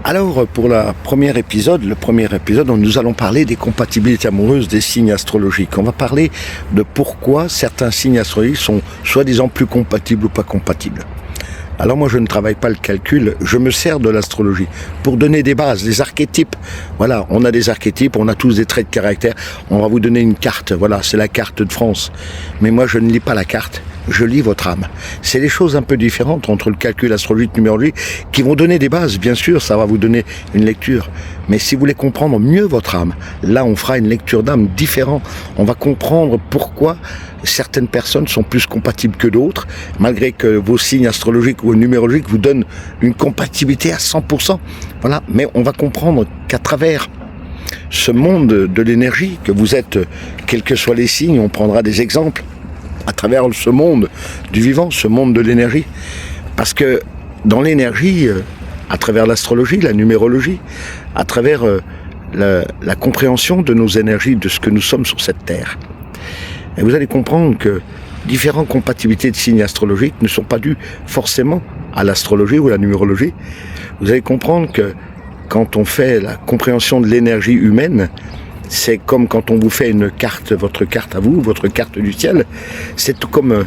Alors, pour le premier épisode, nous allons parler des compatibilités amoureuses des signes astrologiques. On va parler de pourquoi certains signes astrologiques sont soi-disant plus compatibles ou pas compatibles. Alors moi, je ne travaille pas le calcul, je me sers de l'astrologie pour donner des bases, des archétypes. Voilà, on a des archétypes, on a tous des traits de caractère. On va vous donner une carte, voilà, c'est la carte de France. Mais moi, je ne lis pas la carte. Je lis votre âme. C'est des choses un peu différentes entre le calcul astrologique, numérologie, qui vont donner des bases, bien sûr, ça va vous donner une lecture. Mais si vous voulez comprendre mieux votre âme, là on fera une lecture d'âme différente. On va comprendre pourquoi certaines personnes sont plus compatibles que d'autres, malgré que vos signes astrologiques ou numérologiques vous donnent une compatibilité à 100%. Voilà, mais on va comprendre qu'à travers ce monde de l'énergie, que vous êtes, quels que soient les signes, on prendra des exemples, à travers ce monde du vivant, ce monde de l'énergie. Parce que dans l'énergie, à travers l'astrologie, la numérologie, à travers la compréhension de nos énergies, de ce que nous sommes sur cette terre, et vous allez comprendre que différentes compatibilités de signes astrologiques ne sont pas dues forcément à l'astrologie ou à la numérologie. Vous allez comprendre que quand on fait la compréhension de l'énergie humaine, c'est comme quand on vous fait une carte, votre carte à vous, votre carte du ciel, c'est tout comme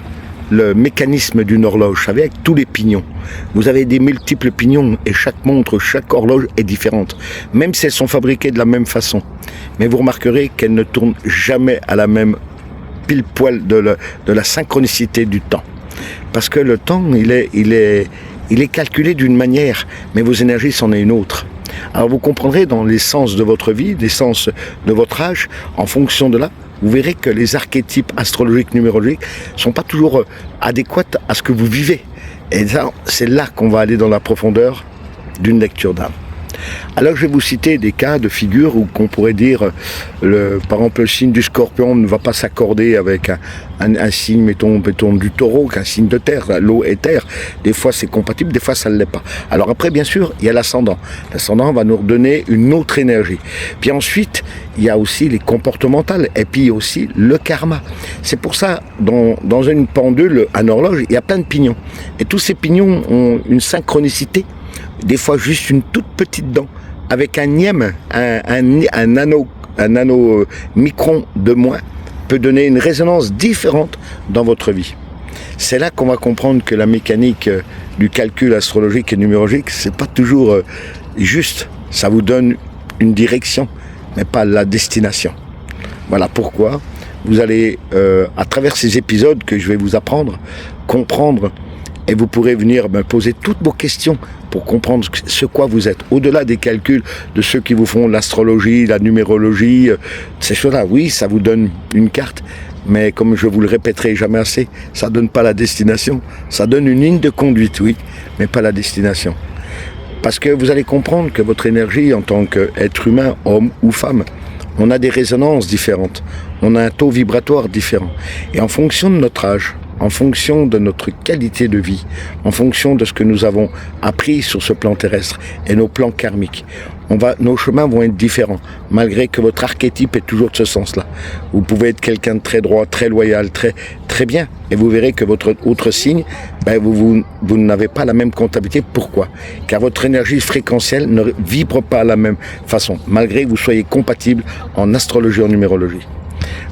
le mécanisme d'une horloge, vous savez, avec tous les pignons. Vous avez des multiples pignons et chaque montre, chaque horloge est différente, même si elles sont fabriquées de la même façon. Mais vous remarquerez qu'elles ne tournent jamais à la même pile poil de la synchronicité du temps. Parce que le temps, il est calculé d'une manière, mais vos énergies c'en est une autre. Alors vous comprendrez dans l'essence de votre vie, l'essence de votre âge, en fonction de là, vous verrez que les archétypes astrologiques, numérologiques sont pas toujours adéquats à ce que vous vivez. Et ça, c'est là qu'on va aller dans la profondeur d'une lecture d'âme. Alors je vais vous citer des cas de figures où qu'on pourrait dire, par exemple le signe du scorpion ne va pas s'accorder avec un signe, mettons du taureau, qu'un signe de terre, l'eau et terre. Des fois c'est compatible, des fois ça ne l'est pas. Alors après bien sûr il y a l'ascendant. L'ascendant va nous redonner une autre énergie. Puis ensuite il y a aussi les comportementales et puis aussi le karma. C'est pour ça dans une pendule, un horloge, il y a plein de pignons. Et tous ces pignons ont une synchronicité. Des fois juste une toute petite dent, avec un nième, un nano micron de moins, peut donner une résonance différente dans votre vie. C'est là qu'on va comprendre que la mécanique du calcul astrologique et numérologique, c'est pas toujours juste. Ça vous donne une direction, mais pas la destination. Voilà pourquoi vous allez, à travers ces épisodes que je vais vous apprendre, comprendre. Et vous pourrez venir me poser toutes vos questions pour comprendre ce quoi vous êtes. Au-delà des calculs de ceux qui vous font l'astrologie, la numérologie, ces choses-là, oui, ça vous donne une carte. Mais comme je vous le répéterai jamais assez, ça ne donne pas la destination. Ça donne une ligne de conduite, oui, mais pas la destination. Parce que vous allez comprendre que votre énergie en tant qu'être humain, homme ou femme, on a des résonances différentes. On a un taux vibratoire différent. Et en fonction de notre âge, en fonction de notre qualité de vie, en fonction de ce que nous avons appris sur ce plan terrestre et nos plans karmiques, nos chemins vont être différents, malgré que votre archétype est toujours de ce sens-là. Vous pouvez être quelqu'un de très droit, très loyal, très bien, et vous verrez que votre autre signe, vous n'avez pas la même comptabilité. Pourquoi ? Car votre énergie fréquentielle ne vibre pas de la même façon, malgré que vous soyez compatible en astrologie, en numérologie.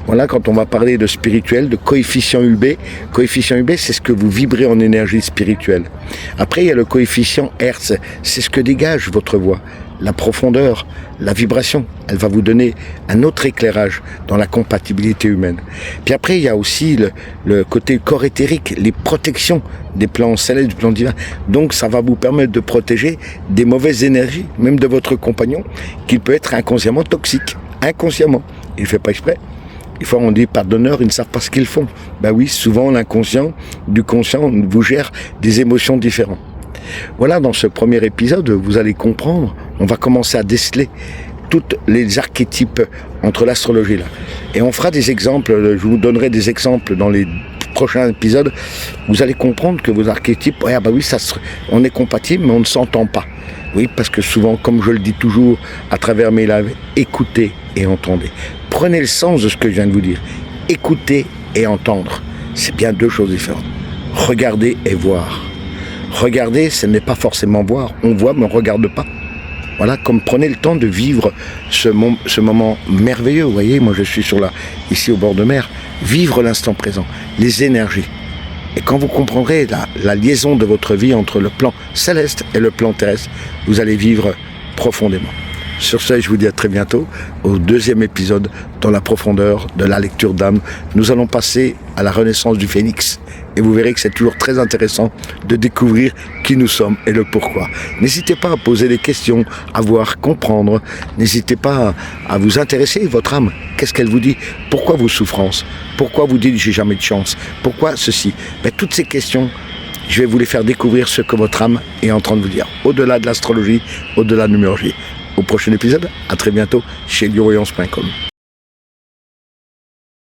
Voilà, quand on va parler de spirituel, de coefficient UB, c'est ce que vous vibrez en énergie spirituelle. Après, il y a le coefficient Hertz, c'est ce que dégage votre voix, la profondeur, la vibration. Elle va vous donner un autre éclairage dans la compatibilité humaine. Puis après, il y a aussi le côté corps éthérique, les protections des plans célestes, du plan divin. Donc, ça va vous permettre de protéger des mauvaises énergies, même de votre compagnon, qui peut être inconsciemment toxique. Inconsciemment. Il ne fait pas exprès. Des fois, on dit pardonneurs, ils ne savent pas ce qu'ils font. Ben oui, souvent, l'inconscient du conscient vous gère des émotions différentes. Voilà, dans ce premier épisode, vous allez comprendre, on va commencer à déceler tous les archétypes entre l'astrologie là. Et on fera des exemples, je vous donnerai des exemples dans les prochains épisodes. Vous allez comprendre que vos archétypes, oui, on est compatibles, mais on ne s'entend pas. Oui, parce que souvent, comme je le dis toujours à travers mes lives, écoutez et entendez. Prenez le sens de ce que je viens de vous dire. Écouter et entendre, c'est bien deux choses différentes. Regarder et voir. Regarder, ce n'est pas forcément voir. On voit, mais on ne regarde pas. Voilà, comme prenez le temps de vivre ce moment merveilleux. Vous voyez, moi je suis ici au bord de mer. Vivre l'instant présent, les énergies. Et quand vous comprendrez la liaison de votre vie entre le plan céleste et le plan terrestre, vous allez vivre profondément. Sur ce, je vous dis à très bientôt au 2e épisode dans la profondeur de la lecture d'âme. Nous allons passer à la renaissance du phénix. Et vous verrez que c'est toujours très intéressant de découvrir qui nous sommes et le pourquoi. N'hésitez pas à poser des questions, à voir, comprendre. N'hésitez pas à vous intéresser à votre âme. Qu'est-ce qu'elle vous dit? Pourquoi vos souffrances? Pourquoi vous dites j'ai jamais de chance? Pourquoi ceci? Toutes ces questions, je vais vous les faire découvrir ce que votre âme est en train de vous dire. Au-delà de l'astrologie, au-delà de la numérologie. Au prochain épisode, à très bientôt chez lionvoyance.com.